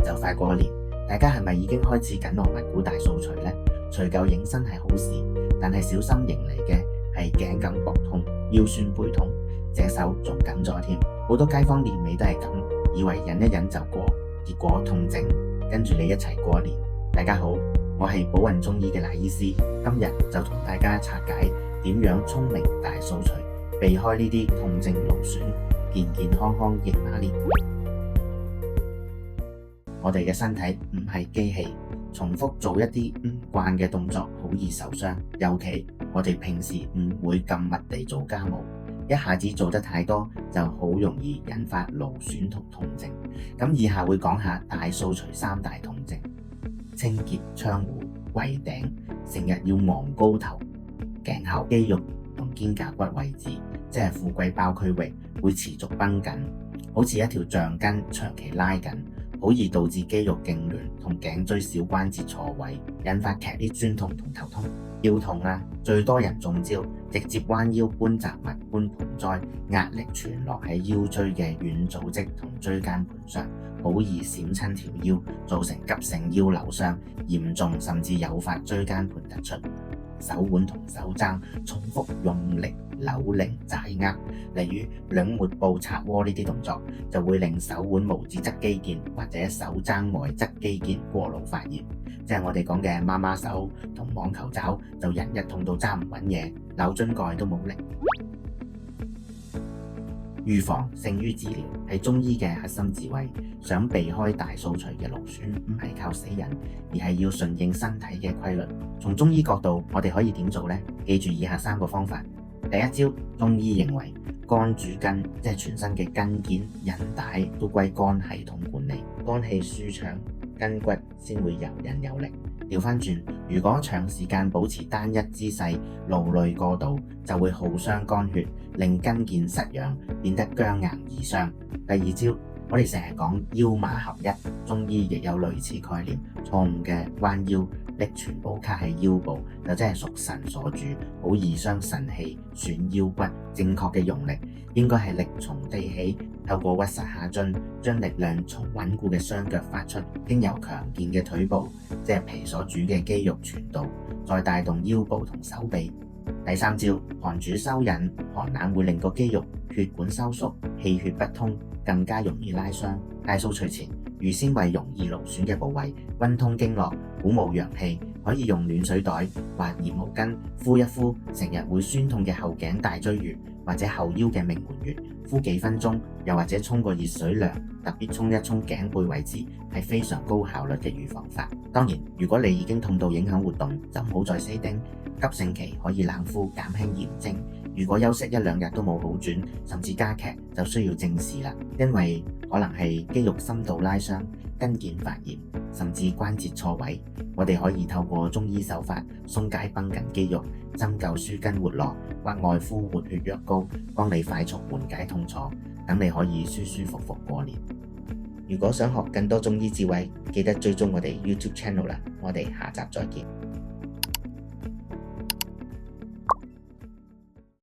就快過年，大家係咪已經開始緊鑼密鼓大掃除呢？除舊迎新係好事，但係小心迎嚟嘅係頸緊膊痛、腰酸背痛，隻手仲緊咗添。好多街坊年尾都係咁，以為忍一忍就過，結果痛症跟住你一齊過年。大家好，我係寶雲中醫嘅賴醫師，今日就同大家拆解點樣聰明大掃除，避開呢啲痛症勞損，健健康康迎馬年。我哋嘅身體唔係機器，重複做一啲唔慣嘅動作好易受傷，尤其我哋平時唔會咁密地做家務，一下子做得太多就好容易引發勞損同痛症。咁以下會講下大掃除三大痛症：清潔窗戶、櫃頂，成日要昂高頭，頸後肌肉同肩胛骨位置，即係富貴包區域會持續繃緊，好似一條橡筋長期拉緊，好易導致肌肉痙攣同頸椎小關節錯位，引發劇烈酸痛同頭痛。腰痛啦，最多人中招，直接彎腰搬雜物、搬盆栽，壓力傳落喺腰椎嘅軟組織同椎間盤上，好易閃親條腰，造成急性腰扭傷，嚴重甚至誘發椎間盤突出。手腕同手踭重複用力扭擰擠壓，例如兩抹布擦窩呢啲動作，就會令手腕無指側肌腱或者手踭外側肌腱過勞發炎，即係我哋講嘅媽媽手同網球爪，就日日痛到揸唔穩嘢，扭樽蓋都冇力。預防勝於治療係中醫嘅核心智慧，想避開大掃除嘅勞損，唔係靠死人，而係要順應身體嘅規律。從中醫角度，我哋可以點做呢？記住以下3個方法。第一招，中醫認為肝主筋，即係全身嘅筋腱、韌帶都歸肝系統管理，肝氣舒暢，筋骨先會游刃有力。調翻轉，如果長時間保持單一姿勢，勞累過度，就會耗傷肝血，令筋腱失養，變得僵硬易傷。第二招，我哋成日講腰馬合一，中醫亦有類似概念。錯誤嘅彎腰，力全部卡喺腰部，就真係屬腎所主，好易傷腎氣，損腰骨。正確嘅用力應該係力從地起，透過屈膝下蹲，將力量從穩固嘅雙腳發出，經由強健嘅腿部，即係脾所主嘅肌肉傳導，再帶動腰部同手臂。第三招，寒主收引，寒冷會令個肌肉血管收縮，氣血不通，更加容易拉傷。大掃除前，預先為容易勞損嘅部位溫通經絡，鼓舞陽氣，可以用暖水袋或熱毛巾敷一敷成日會酸痛嘅後頸大椎穴或者後腰嘅命門穴，敷幾分鐘，又或者沖個熱水涼，特別沖一沖頸背位置，係非常高效率嘅預防法。當然，如果你已經痛到影響活動，就唔好再死頂，急性期可以冷敷減輕炎症。如果休息1-2日都冇好轉，甚至加劇，就需要正視啦，因為可能係肌肉深度拉傷、筋腱發炎，甚至關節錯位。我哋可以透過中醫手法鬆解繃緊肌肉，針灸舒筋活絡，或外敷活血藥膏，幫你快速緩解痛楚，等你可以舒舒服服過年。如果想學更多中醫智慧，記得追蹤我哋 YouTube channel 啦，我哋下集再見。